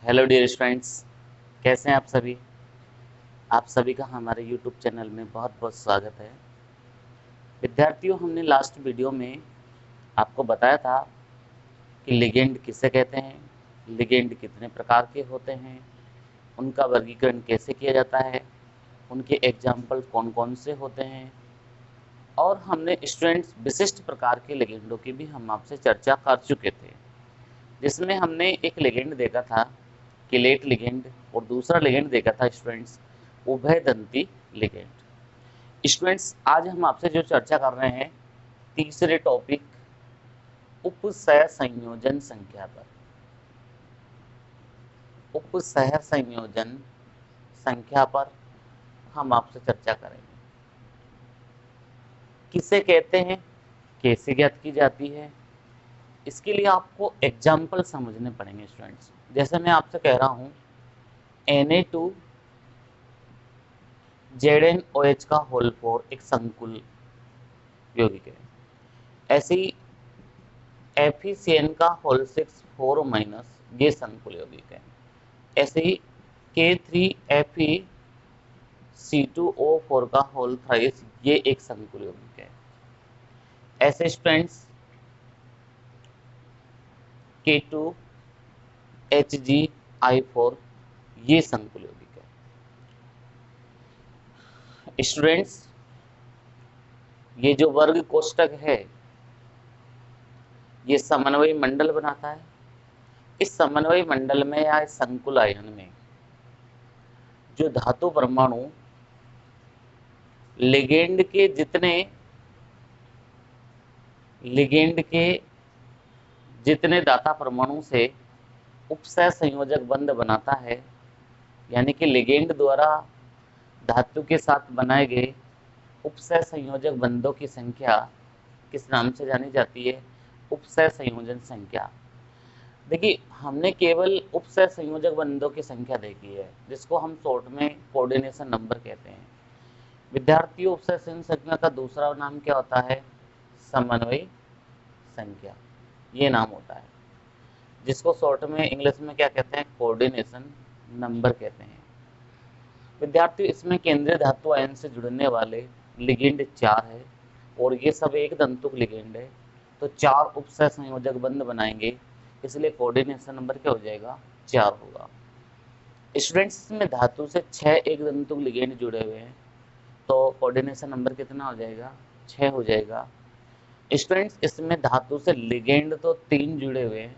Hello dear friends, कैसे हैं आप सभी। आप सभी का हमारे यूट्यूब चैनल में बहुत बहुत स्वागत है। विद्यार्थियों, हमने लास्ट वीडियो में आपको बताया था कि लिगेंड किसे कहते हैं, लिगेंड कितने प्रकार के होते हैं, उनका वर्गीकरण कैसे किया जाता है, उनके एग्जाम्पल कौन कौन से होते हैं, और हमने स्टूडेंट्स विशिष्ट प्रकार के लिगेंडों की भी हम आपसे चर्चा कर चुके थे, जिसमें हमने एक लिगेंड देखा था किलेट लिगेंड और दूसरा लिगेंड देखा था स्टूडेंट्स उभयदंती लिगेंड। स्टूडेंट्स, आज हम आपसे जो चर्चा कर रहे हैं तीसरे टॉपिक उपसह संयोजन संख्या पर। उपसह संयोजन संख्या पर हम आपसे चर्चा करेंगे। किसे कहते हैं, कैसे ज्ञात की जाती है, इसके लिए आपको एग्जाम्पल समझने पड़ेंगे स्टूडेंट्स। जैसे मैं आपसे कह रहा हूँ Na2 ZnOH का होल 4 एक संकुल यौगिक है। ऐसे ही FeCN का होल 6 4 माइनस ये संकुल यौगिक है। ऐसे ही K3FeC2O4 का होल थ्राइस ये एक संकुल यौगिक है। ऐसे स्टूडेंट्स K2HgI4 ये संकुल यौगिक है। स्टूडेंट्स, ये जो वर्ग कोष्टक है ये समन्वय मंडल बनाता है। इस समन्वय मंडल में या इस संकुल आयन में जो धातु परमाणु लिगेंड के जितने दाता परमाणु से उपसह संयोजक बंध बनाता है, यानी कि लिगेंड द्वारा धातु के साथ बनाए गए उपसह संयोजक बंधों की संख्या किस नाम से जानी जाती है, उपसह संयोजन संख्या। देखिए, हमने केवल उपसह संयोजक बंधों की संख्या देखी है, जिसको हम शॉर्ट में कोऑर्डिनेशन नंबर कहते हैं। विद्यार्थियों, उपसह संयोजन संख्या का दूसरा नाम क्या होता है, समन्वय संख्या, ये नाम होता है, जिसको शॉर्ट में इंग्लिश में क्या कहते हैं, कोऑर्डिनेशन नंबर कहते हैं। विद्यार्थियों, इसमें केंद्रीय धातु आयन से जुड़ने वाले लिगेंड 4 है और ये सब एक दंतुक लिगेंड है, तो 4 उपसह संयोजक बंध बनाएंगे, इसलिए कोऑर्डिनेशन नंबर क्या हो जाएगा, 4 होगा। स्टूडेंट्स, इसमें धातु से 6 एक दंतुक लिगेंड जुड़े हुए हैं, तो कोऑर्डिनेशन नंबर कितना हो जाएगा, 6 हो जाएगा। स्टूडेंट्स, इसमें धातु से लिगेंड तो 3 जुड़े हुए हैं,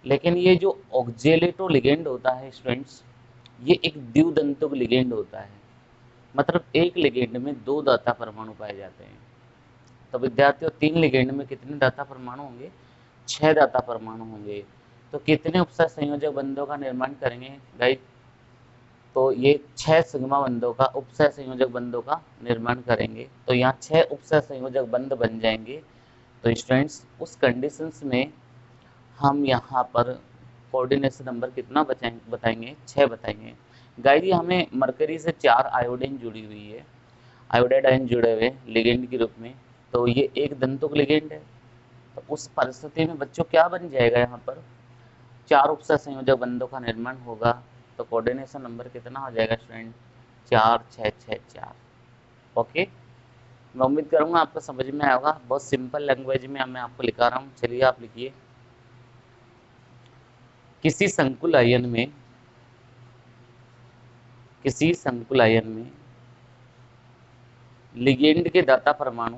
लेकिन ये जो ऑक्जेलेटो लिगेंड होता है स्टूडेंट्स, ये एक द्विदंतुक लिगेंड होता है। मतलब एक लिगेंड में 2 दाता परमाणु पाए जाते हैं। तो विद्यार्थियों, 3 लिगेंड में कितने दाता परमाणु होंगे, 6 दाता परमाणु होंगे। तो कितने उपसह संयोजक बंधों का निर्माण करेंगे गाइस, तो ये 6 सिग्मा बंधों का, उपसह संयोजक बंधों का निर्माण करेंगे। तो यहाँ 6 उपसह संयोजक बंध बन जाएंगे। तो स्टूडेंट्स, उस कंडीशंस में हम यहाँ पर कोऑर्डिनेशन नंबर कितना बताएंगे, 6 बताएंगे। गाइस, ये हमें मरकरी से 4 आयोडीन जुड़ी हुई है, आयोडाइड आयन जुड़े हुए लिगेंड के रूप में, तो ये एक दंतुक लिगेंड है। तो उस परिस्थिति में बच्चों क्या बन जाएगा, यहाँ पर 4 उपसह संयोजक बंधों का निर्माण होगा। तो कोऑर्डिनेशन नंबर कितना हो जाएगा स्टूडेंट, 4 6 6 4। ओके, मैं उम्मीद करूँगा आपको समझ में आएगा। बहुत सिंपल लैंग्वेज में मैं आपको लिखा रहा हूँ, चलिए आप लिखिए। किसी संकुल आयन में किसी संकुल आयन में लिगेंड के दाता परमाणु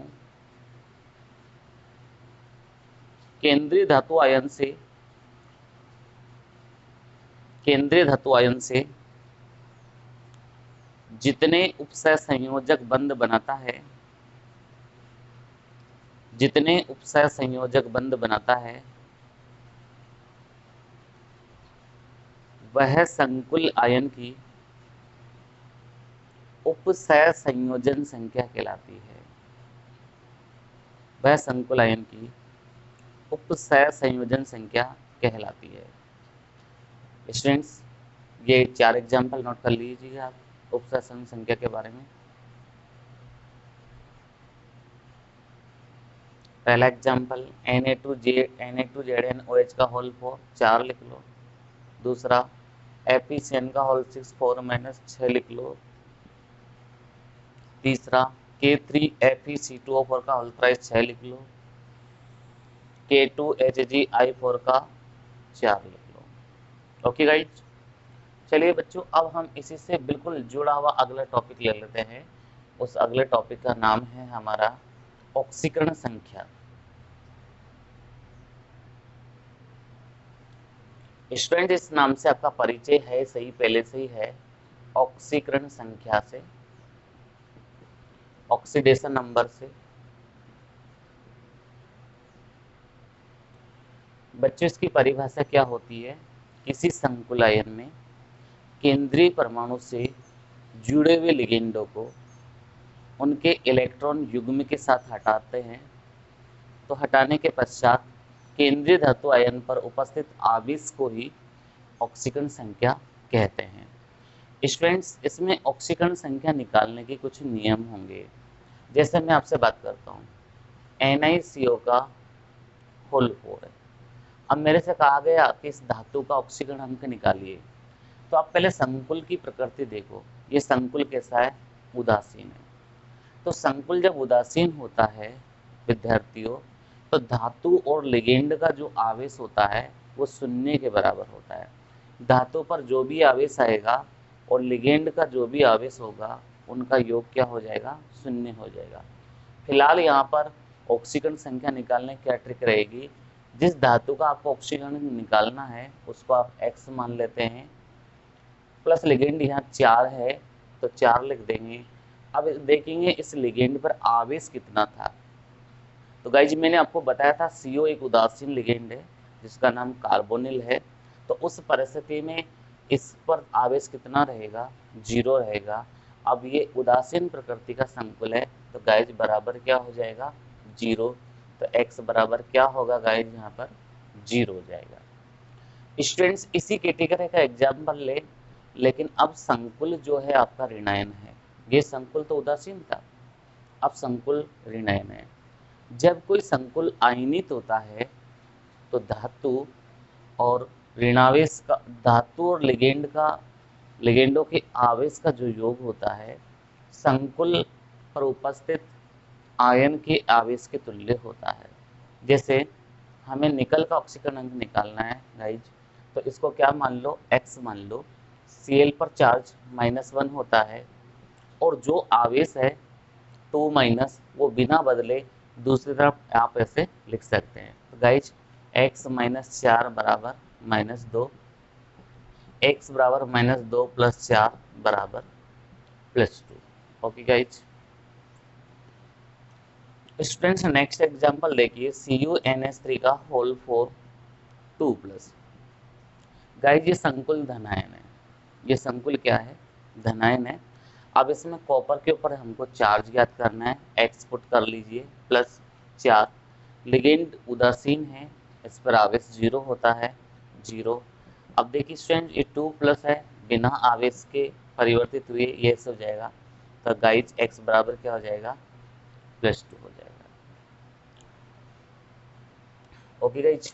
केंद्रीय धातु आयन से केंद्रीय धातु आयन से जितने उपसह संयोजक बंध बनाता है जितने उपसह संयोजक बंध बनाता है वह संकुल आयन की उपसह संयोजन संख्या कहलाती है। वह संकुल आयन की उपसह संयोजन संख्या कहलाती है। स्टूडेंट्स, ये 4 एग्जाम्पल नोट कर लीजिए आप उपसह संयोजन संख्या के बारे में। पहला एग्जाम्पल Na2ZnOH का होल 4 लिख लो। दूसरा FeCN का होल 6 4 माइनस 6 लिख लो। तीसरा K3FeC2O4 का होल थ्राइस 6 लिख लो। K2HgI4 का 4 लिख लो। ओके गाइज, चलिए बच्चों, अब हम इसी से बिल्कुल जुड़ा हुआ अगला टॉपिक ले लेते हैं। उस अगले टॉपिक का नाम है हमारा ऑक्सीकरण संख्या। स्टूडेंट, इस नाम से आपका परिचय है सही, पहले से ही है, ऑक्सीकरण संख्या से, ऑक्सीडेशन नंबर से। बच्चों, इसकी परिभाषा क्या होती है? किसी संकुल आयन में केंद्रीय परमाणु से जुड़े हुए लिगेंडों को उनके इलेक्ट्रॉन युग्म के साथ हटाते हैं, तो हटाने के पश्चात केंद्रीय धातु आयन पर उपस्थित आवेश को ही ऑक्सीकरण संख्या कहते हैं। स्टूडेंट्स, इसमें ऑक्सीकरण संख्या निकालने के कुछ नियम होंगे। जैसे मैं आपसे बात करता हूँ, NiCO का होल 4 है। अब मेरे से कहा गया कि इस धातु का ऑक्सीकरण अंक निकालिए, तो आप पहले संकुल की प्रकृति देखो। ये संकुल कैसा है? उदासीन है। तो संकुल जब उदासीन होता है विद्यार्थियों, तो धातु और लिगेंड का जो आवेश होता है वो शून्य के बराबर होता है। धातु पर जो भी आवेश आएगा और लिगेंड का जो भी आवेश होगा, उनका योग क्या हो जाएगा? शून्य हो जाएगा। फिलहाल यहाँ पर ऑक्सीकरण संख्या निकालने की क्या ट्रिक रहेगी? जिस धातु का आपको ऑक्सीकरण निकालना है उसको आप x मान लेते हैं, प्लस लिगेंड यहाँ 4 है तो 4 लिख देंगे। अब देखेंगे इस लिगेंड पर आवेश कितना था। तो गाइज, मैंने आपको बताया था CO एक उदासीन लिगेंड है जिसका नाम कार्बोनिल है। तो उस परिस्थिति में इस पर आवेश कितना रहेगा? 0 रहेगा। अब ये उदासीन प्रकृति का संकुल है, तो गाइज बराबर क्या हो जाएगा? 0। तो x बराबर क्या होगा गाइज? यहाँ पर 0 हो जाएगा। स्टूडेंट्स, इसी कैटेगरी का एग्जाम्पल ले, लेकिन अब संकुल जो है आपका ऋणायन है। ये संकुल तो उदासीन था, अब संकुल ऋणायन है। जब कोई संकुल आयनित होता है तो धातु और ऋणावेश का, धातु और लिगेंडों के आवेश का जो योग होता है संकुल पर उपस्थित आयन के आवेश के तुल्य होता है। जैसे हमें निकल का ऑक्सीकरण अंक निकालना है गाइज, तो इसको क्या मान लो? x मान लो। Cl पर चार्ज -1 होता है और जो आवेश है 2 माइनस, वो बिना बदले दूसरी तरफ आप ऐसे लिख सकते हैं। तो गाइज x -4 बराबर -2, x बराबर -2 + 4 बराबर +2। Okay guys, students next example देखिए, CuNH3 का होल 4 2+। गाइज ये संकुल धनायन है। ये संकुल क्या है? धनायन है। अब इसमें कॉपर के ऊपर हमको चार्ज ज्ञात करना है, x पुट कर लीजिए +4। लिगेंड उदासीन है, इस पर आवेश 0 होता है, 0। अब देखिए स्टूडेंट, ये 2+ है, बिना आवेश के परिवर्तित हुए ये हो जाएगा। तो गाइज x बराबर क्या हो जाएगा? +2 हो जाएगा। ओके गाइज,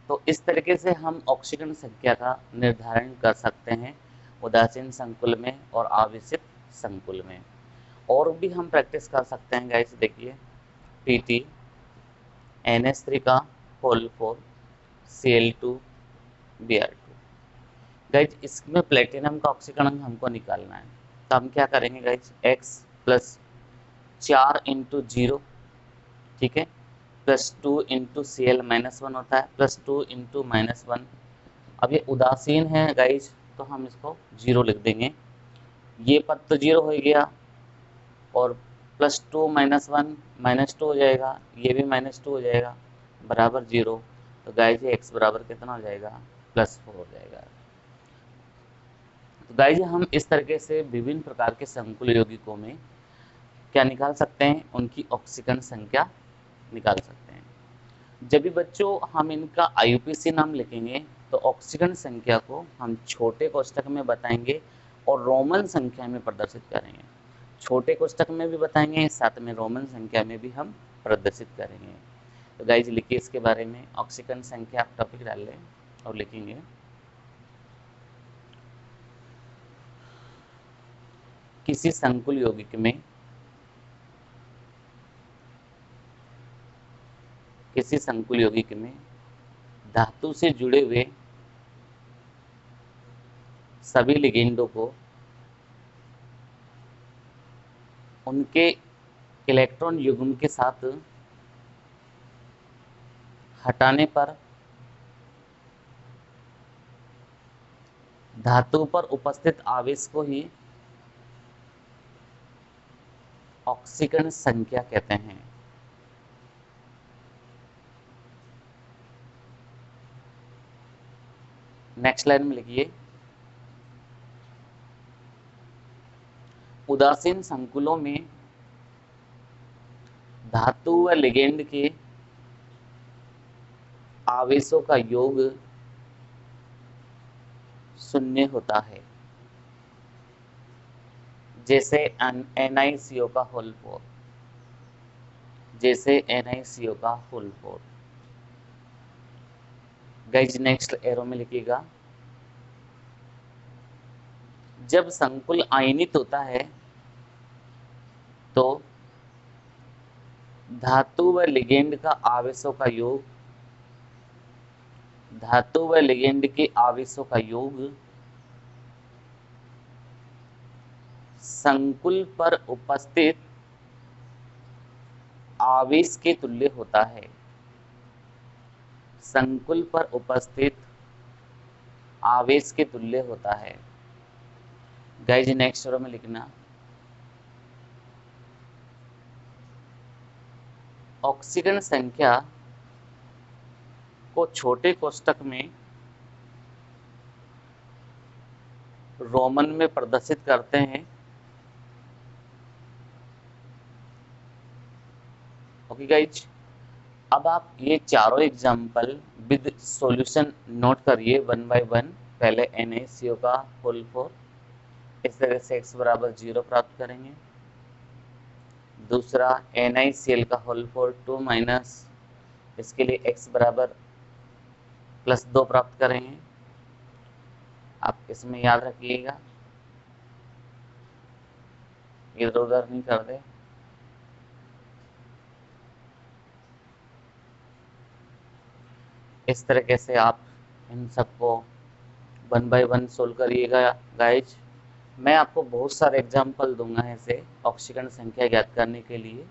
तो इस तरीके से हम ऑक्सीकरण संख्या का निर्धारण कर सकते हैं उदासीन संकुल में और आवेशित संकुल में। और भी हम प्रैक्टिस कर सकते हैं गाइस। देखिए PT NH3 का होल 4 Cl2 Br2। गाइज इसमें प्लेटिनम का ऑक्सीकरण हमको निकालना है, तो हम क्या करेंगे गाइज? x + 4 × 0, ठीक है, +2 × Cl -1 होता है, +2 × -1। अब ये उदासीन है गाइज, तो हम इसको 0 लिख देंगे। ये पद तो 0 हो गया और +2 - 1 -2 हो जाएगा, ये भी -2 हो जाएगा, बराबर 0। तो गाइज ये x बराबर कितना हो जाएगा? +4 हो जाएगा। तो गाइज हम इस तरीके से विभिन्न प्रकार के संकुल यौगिकों में क्या निकाल सकते हैं? उनकी ऑक्सीकरण संख्या निकाल सकते हैं। जब भी बच्चों हम इनका IUPAC नाम लिखेंगे तो ऑक्सीकरण संख्या को हम छोटे कोष्ठक में बताएंगे और रोमन संख्या में प्रदर्शित करेंगे। छोटे कोष्ठक में भी बताएंगे, साथ में रोमन संख्या में भी हम प्रदर्शित करेंगे। तो गाइज लिखिए इसके बारे में, ऑक्सीकरण संख्या आप टॉपिक डाल लें और लिखेंगे किसी संकुल यौगिक में धातु से जुड़े हुए सभी लिगेंडों को उनके इलेक्ट्रॉन युग्म के साथ हटाने पर धातु पर उपस्थित आवेश को ही ऑक्सीकरण संख्या कहते हैं। नेक्स्ट लाइन में लिखिए, उदासीन संकुलों में धातु व लिगेंड के आवेशों का योग शून्य होता है, जैसे NiCO का होल 4, गाइज नेक्स्ट एरो में लिखिएगा, जब संकुल आयनित होता है तो धातु व लिगेंड के आवेशों का योग संकुल पर उपस्थित आवेश के तुल्य होता है। गाइज नेक्स्ट रो में लिखना, ऑक्सीकरण संख्या को छोटे कोष्ठक में रोमन में प्रदर्शित करते हैं। ओके गाइज, अब आप ये चारों एग्जाम्पल विद सॉल्यूशन नोट करिए 1 बाय 1। पहले NaCO का होल 4, इस तरह से x बराबर 0 प्राप्त करेंगे। दूसरा NiCl का होल 4 2 माइनस, इसके लिए x बराबर +2 प्राप्त करेंगे। आप इसमें याद रखिएगा, इधर उधर नहीं कर दे। इस तरीके से आप इन सबको 1 बाय 1 सोल्व करिएगा गाइज। मैं आपको बहुत सारे एग्जाम्पल दूंगा ऐसे ऑक्सीकरण संख्या ज्ञात करने के लिए।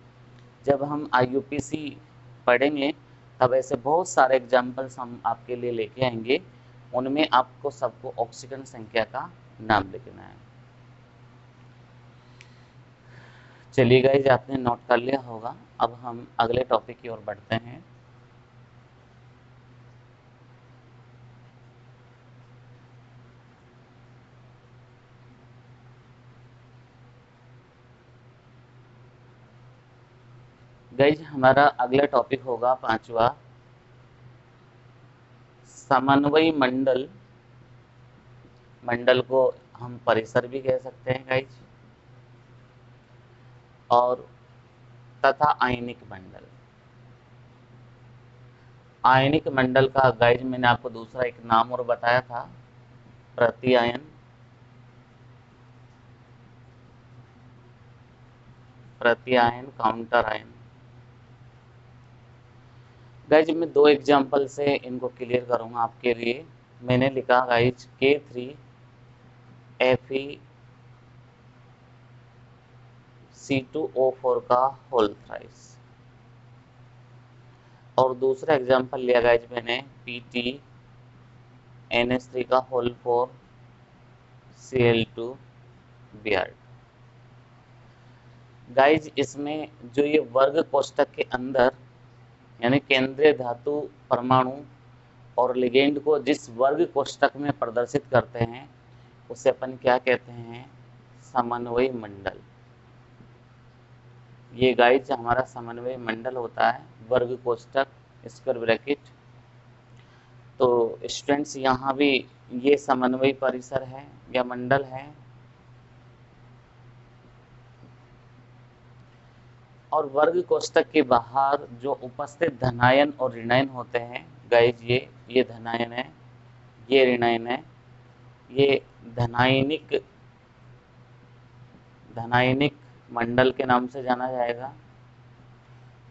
जब हम IUPAC पढ़ेंगे तब ऐसे बहुत सारे एग्जाम्पल्स हम आपके लिए लेके आएंगे, उनमें आपको सबको ऑक्सीकरण संख्या का नाम लिखना है। चलिए गाइज, आपने नोट कर लिया होगा। अब हम अगले टॉपिक की ओर बढ़ते हैं। गाइज हमारा अगला टॉपिक होगा 5वां, समन्वयी मंडल। मंडल को हम परिसर भी कह सकते हैं गाइज, और तथा आयनिक मंडल। आयनिक मंडल का गाइज मैंने आपको दूसरा एक नाम और बताया था, प्रतिआयन, काउंटर आयन। गाइज मैं 2 एग्जाम्पल से इनको क्लियर करूंगा आपके लिए। मैंने लिखा गाइज K3Fe2O4 का होल थ्राइस, और दूसरा एग्जाम्पल लिया गाइज मैंने PtNH3 का होल 4 Cl2Br। गाइज इसमें जो ये वर्ग कोष्ठक के अंदर यानी केंद्रीय धातु परमाणु और लिगेंड को जिस वर्ग कोष्ठक में प्रदर्शित करते हैं उसे अपन क्या कहते हैं, समन्वयी मंडल। ये गाइज हमारा समन्वय मंडल होता है, वर्ग कोष्ठक स्क्वायर ब्रैकेट। तो स्टूडेंट्स यहाँ भी ये समन्वयी परिसर है या मंडल है, और वर्ग कोष्ठक के बाहर जो उपस्थित धनायन और ऋणायन होते हैं गाइज, ये धनायन है, ये ऋणायन है, ये धनायनिक धनायनिक मंडल के नाम से जाना जाएगा।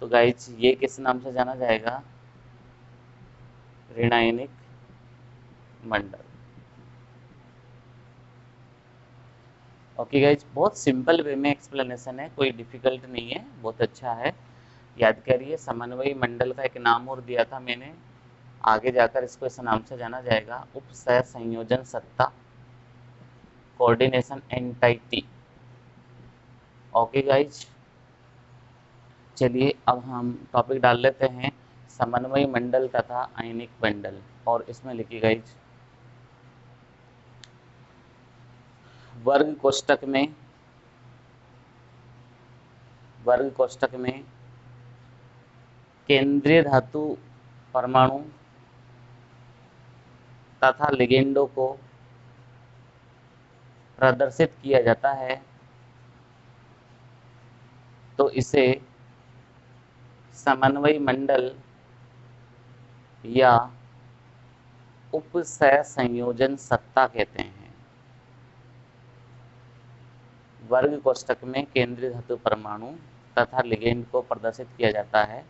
तो गाइज ये किस नाम से जाना जाएगा? ऋणायनिक मंडल। ओके गाइज, बहुत सिंपल वे में एक्सप्लेनेशन है, कोई डिफिकल्ट नहीं है, बहुत अच्छा है। याद करिए, समन्वयी मंडल का एक नाम और दिया था मैंने, आगे जाकर इसको इस नाम से जाना जाएगा, उप सह संयोजन सत्ता, कोऑर्डिनेशन एंटाइटी। ओके गाइज, चलिए अब हम टॉपिक डाल लेते हैं, समन्वयी मंडल तथा आयनिक मंडल। और इसमें लिखी गाइज, वर्ग कोष्टक में केंद्रीय धातु परमाणु तथा लिगेंडों को प्रदर्शित किया जाता है, तो इसे समन्वयी मंडल या उप सह संयोजन सत्ता कहते हैं। वर्ग कोष्टक में केंद्रीय धातु परमाणु तथा लिगेंड को प्रदर्शित किया जाता है,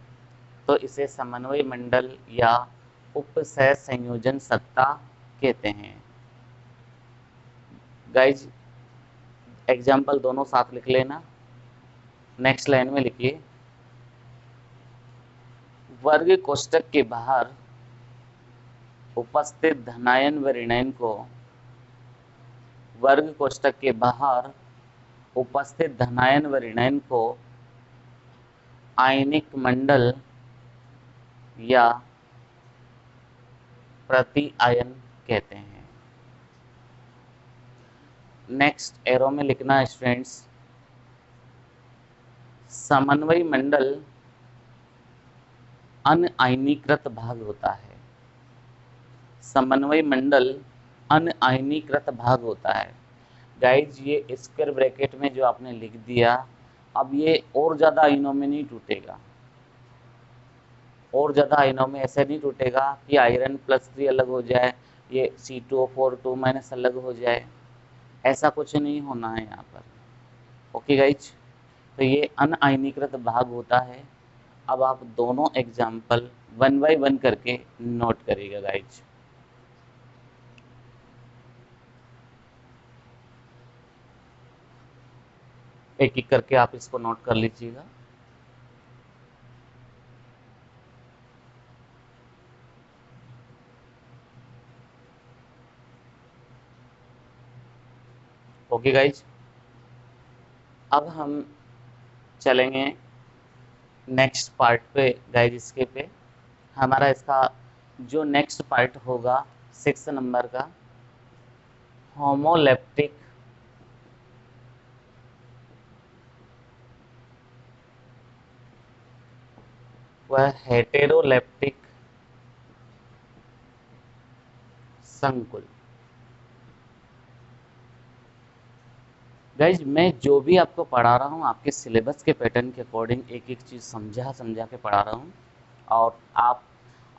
तो इसे समन्वयी मंडल या उप सह संयोजन सत्ता कहते हैं। गाइज एग्जाम्पल दोनों साथ लिख लेना। नेक्स्ट लाइन में लिखिए, वर्ग कोष्टक के बाहर उपस्थित धनायन व ऋणायन को वर्ग कोष्टक के बाहर उपस्थित धनायन व ऋणायन को आयनिक मंडल या प्रति आयन कहते हैं। नेक्स्ट एरो में लिखना स्टूडेंट्स, समन्वयी मंडल अनआयनीकृत भाग होता है। समन्वयी मंडल अनआयनीकृत भाग होता है। गाइज ये स्क्वायर ब्रैकेट में जो आपने लिख दिया, अब ये और ज़्यादा आयनों में नहीं टूटेगा, और ज़्यादा आयनों में ऐसे नहीं टूटेगा कि आयरन +3 अलग हो जाए, ये C2O4 2- अलग हो जाए, ऐसा कुछ नहीं होना है यहाँ पर। ओके गाइज, तो ये अनआयनीकृत भाग होता है। अब आप दोनों एग्जाम्पल 1 बाय 1 करके नोट करिएगा गाइज। एक एक करके आप इसको नोट कर लीजिएगा। ओके गाइज, अब हम चलेंगे नेक्स्ट पार्ट पे गाइज। इसके पे हमारा इसका जो नेक्स्ट पार्ट होगा 6 नंबर का, होमोलेप्टिक व हेटेरोलेप्टिक संकुल। गाइज मैं जो भी आपको पढ़ा रहा हूँ आपके सिलेबस के पैटर्न के अकॉर्डिंग एक एक चीज़ समझा के पढ़ा रहा हूँ, और आप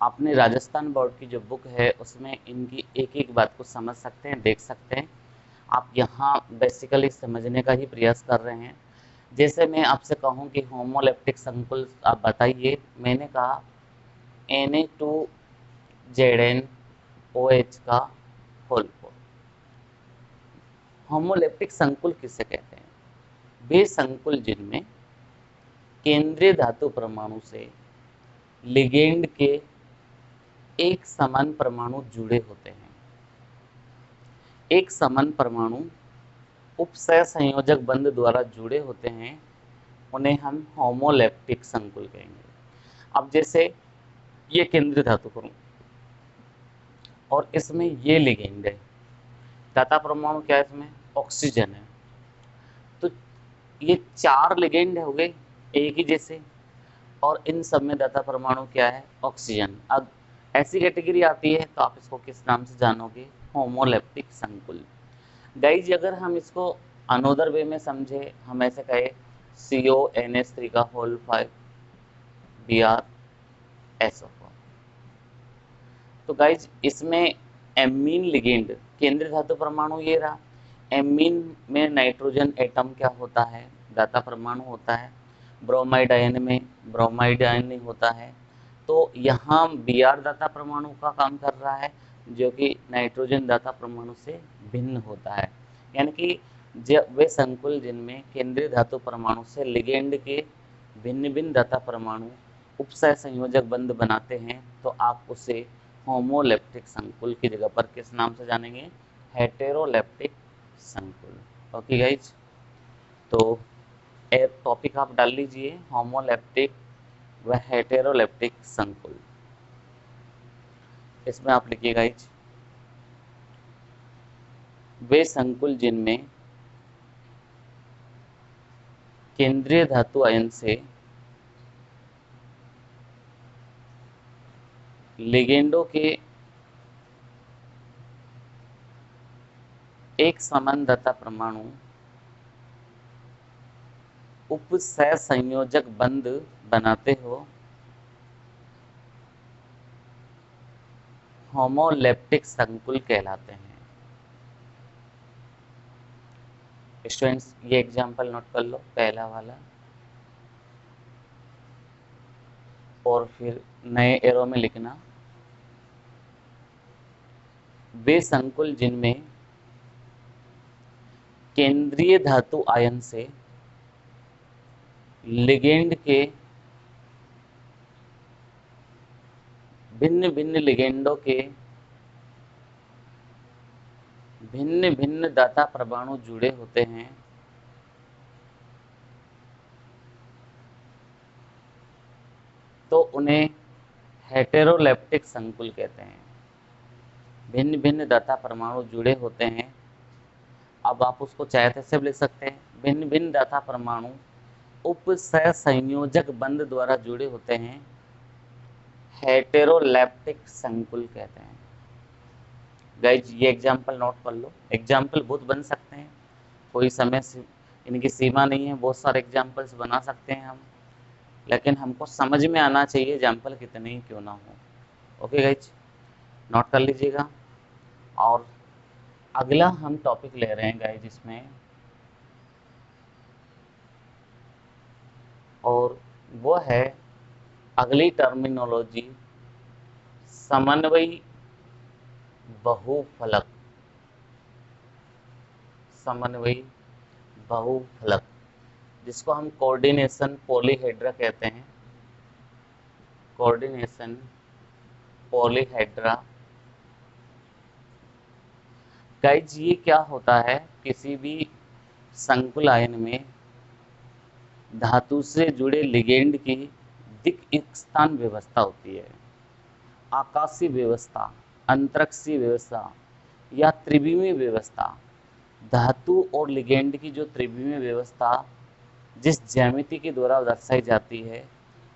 अपने राजस्थान बोर्ड की जो बुक है उसमें इनकी एक एक बात को समझ सकते हैं, देख सकते हैं। आप यहाँ बेसिकली समझने का ही प्रयास कर रहे हैं। जैसे मैं आपसे कहूँ कि होमोलेप्टिक संकुल आप बताइए, मैंने कहा Na2ZnOH का होल 4। होमोलेप्टिक संकुल किसे कहते हैं? वे संकुल जिनमें केंद्रीय धातु परमाणु से लिगेंड के एक समान परमाणु जुड़े होते हैं। एक समान परमाणु उपसह संयोजक बंध द्वारा जुड़े होते हैं, उन्हें हम होमोलेप्टिक संकुल कहेंगे। अब जैसे ये केंद्रीय धातु परमाणु और इसमें ये लिगेंड है, दाता परमाणु क्या है इसमें? ऑक्सीजन है। तो ये 4 लिगेंड हो गए एक ही जैसे, और इन सब में दाता परमाणु क्या है? ऑक्सीजन। अब ऐसी कैटेगरी आती है तो आप इसको किस नाम से जानोगे? होमोलेप्टिक संकुल। गाइज अगर हम इसको अनोदर वे में समझे, हम ऐसे कहे CONH3 का होल 5 BrSO4। तो गाइज इसमें एमीन लिगेंड केंद्रीय धातु परमाणु ये रहा, एमीन में नाइट्रोजन एटम क्या होता है, दाता परमाणु होता है। ब्रोमाइड आयन में ब्रोमाइड आयन नहीं होता है। तो यहाँ बी आर दाता परमाणु का काम कर रहा है, जो कि नाइट्रोजन दाता परमाणु से भिन्न होता है। यानी कि जब वे संकुल जिनमें केंद्रीय धातु परमाणु से लिगेंड के भिन्न भिन्न दाता परमाणु उपसह संयोजक बंध बनाते हैं, तो आप उसे होमोलेप्टिक संकुल की जगह पर किस नाम से जानेंगे, हेटेरोलेप्टिक संकुल। ओके गाइज, तो एक टॉपिक आप डाल लीजिए, होमोलेप्टिक व हेटेरोलेप्टिक संकुल। इसमें आप लिखिए गाइज, वे संकुल जिनमें केंद्रीय धातु आयन से लिगेंडों के एक समान दाता परमाणु उपसहसंयोजक बंध बनाते हो, होमोलेप्टिक संकुल कहलाते हैं। स्टूडेंट्स, ये एग्जाम्पल नोट कर लो, पहला वाला, और फिर नए एरो में लिखना, वे संकुल जिनमें केंद्रीय धातु आयन से लिगेंड के भिन्न भिन्न लिगेंडों के भिन्न भिन्न दाता परमाणु जुड़े होते हैं, तो उन्हें हेटेरोलेप्टिक संकुल कहते हैं। भिन्न भिन्न दाता परमाणु जुड़े होते हैं, अब आप उसको चाहे तो ऐसे भी लिख सकते हैं, भिन्न भिन्न दाता परमाणु उपसहसंयोजक बंध द्वारा जुड़े होते हैं, हेटेरोलेप्टिक संकुल कहते हैं। गाइज, ये एग्जाम्पल नोट कर लो, एग्जाम्पल बहुत बन सकते हैं, कोई समय से इनकी सीमा नहीं है, बहुत सारे एग्जाम्पल्स बना सकते हैं हम, लेकिन हमको समझ में आना चाहिए एग्जाम्पल कितने ही क्यों ना हो। ओके गाइज, नोट कर लीजिएगा। और अगला हम टॉपिक ले रहे हैं गाइज इसमें, और वो है अगली टर्मिनोलॉजी, समन्वयी बहुफलक। समन्वयी बहुफलक, जिसको हम कोऑर्डिनेशन पॉलीहेड्रा कहते हैं। Coordination polyhedra. गाइज, ये क्या होता है, किसी भी संकुल आयन में धातु से जुड़े लिगेंड की दिक् स्थान व्यवस्था होती है। आकाशीय व्यवस्था, अंतरिक्षीय व्यवस्था या त्रिविमीय व्यवस्था। धातु और लिगेंड की जो त्रिविमीय व्यवस्था जिस ज्यामिति के द्वारा दर्शाई जाती है,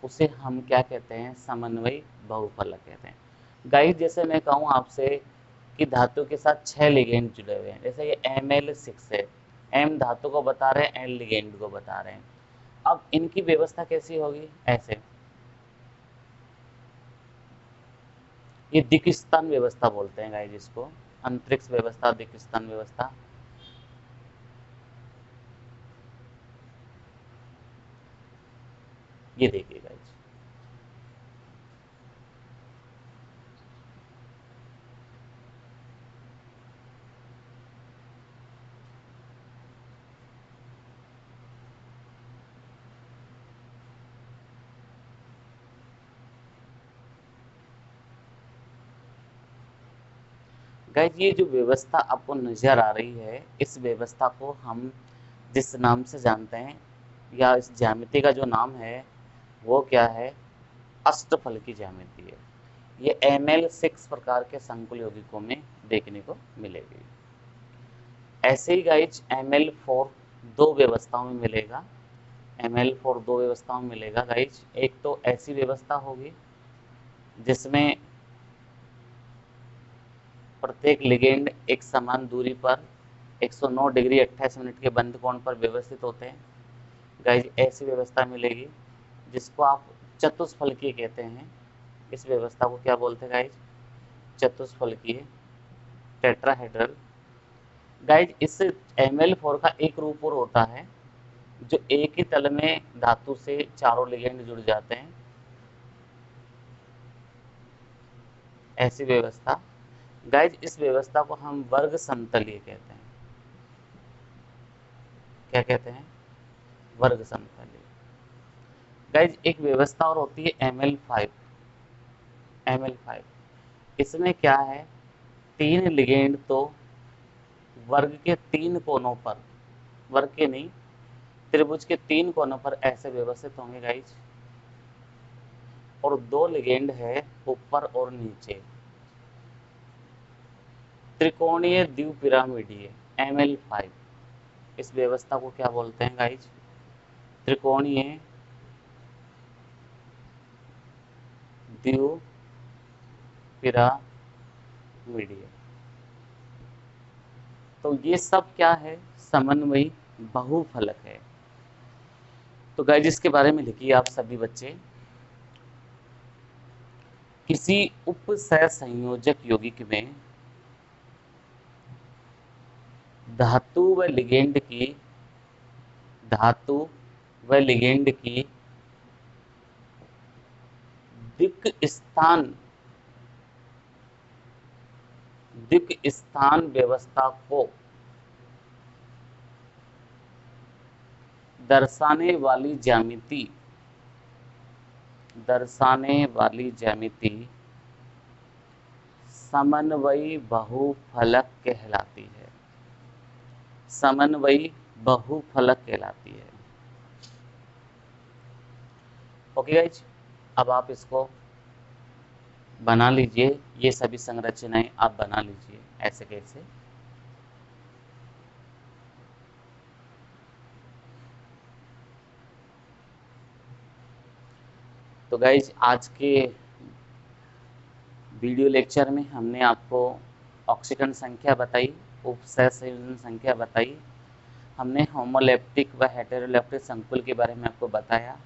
उसे हम क्या कहते हैं, समन्वयी बहुफलक कहते हैं। गाइस, जैसे मैं कहूँ आपसे कि धातु के साथ 6 लिगेंड जुड़े हुए हैं, जैसे ये Ml6 है, M धातु को बता रहे हैं, L लिगेंड को बता रहे हैं। अब इनकी व्यवस्था कैसी होगी, ऐसे, ये दिक्स्थान व्यवस्था बोलते हैं गाइस जिसको, अंतरिक्ष व्यवस्था, दिक्स्थान व्यवस्था। ये देखिए गाइस, गाइस ये जो व्यवस्था आपको नजर आ रही है, इस व्यवस्था को हम जिस नाम से जानते हैं, या इस ज्यामिति का जो नाम है वो क्या है, अष्टफल की ज्यामिति है। ये Ml6 प्रकार के संकुल यौगिकों में देखने को मिलेगी। ऐसे ही गाइज Ml4 दो व्यवस्थाओं में मिलेगा। Ml4 दो व्यवस्थाओं में मिलेगा गाइज। एक तो ऐसी व्यवस्था होगी जिसमें प्रत्येक लिगेंड एक समान दूरी पर 109 डिग्री 28 मिनट के बंध कोण पर व्यवस्थित होते हैं। गाइज ऐसी व्यवस्था मिलेगी जिसको आप चतुष्फलकीय कहते हैं। इस व्यवस्था को क्या बोलते हैं गाइज, चतुष्फलकीय, टेट्राहेड्रल गाइज इस ML4 का एक रूप और होता है जो एक ही तल में धातु से चारों लिगेंड जुड़ जाते हैं, ऐसी व्यवस्था। गाइज इस व्यवस्था को हम वर्ग समतलीय कहते हैं। क्या कहते हैं? वर्ग समतलीय। गाइज एक व्यवस्था और होती है ML5। इसमें क्या है, तीन लिगेंड तो वर्ग के तीन कोनों पर, वर्ग के नहीं, त्रिभुज के तीन कोनों पर ऐसे व्यवस्थित होंगे गाइज, और दो लिगेंड है ऊपर और नीचे, त्रिकोणीय द्विपिरामिडीय ML5। इस व्यवस्था को क्या बोलते हैं गाइज? त्रिकोणीय द्विपिरामिडीय। तो ये सब क्या है? समन्वयी बहुफलक है। तो गाइज इसके बारे में लिखिए आप सभी बच्चे। किसी उपसहसंयोजक यौगिक में धातु व लिगेंड की दिक् स्थान व्यवस्था को दर्शाने वाली ज्यामिति समन्वयी बहुफलक कहलाती है। समन्वयी बहुफलक कहलाती है। ओके गाइज, अब आप इसको बना लीजिए, ये सभी संरचनाएं आप बना लीजिए ऐसे कैसे। तो गाइज आज के वीडियो लेक्चर में हमने आपको ऑक्सीकरण संख्या बताई, उपसहसंयोजन संख्या बताई, हमने होमोलैप्टिक व हेटेरोलैप्टिक संकुल के बारे में आपको बताया।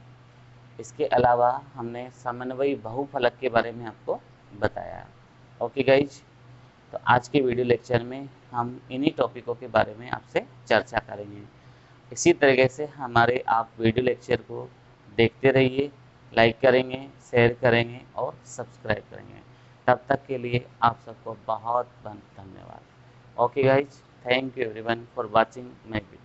इसके अलावा हमने समन्वयी बहुफलक के बारे में आपको बताया। ओके गाइज, तो आज के वीडियो लेक्चर में हम इन्हीं टॉपिकों के बारे में आपसे चर्चा करेंगे। इसी तरीके से हमारे आप वीडियो लेक्चर को देखते रहिए, लाइक करेंगे, शेयर करेंगे और सब्सक्राइब करेंगे। तब तक के लिए आप सबको बहुत बहुत धन्यवाद। Okay guys, thank you everyone for watching my video.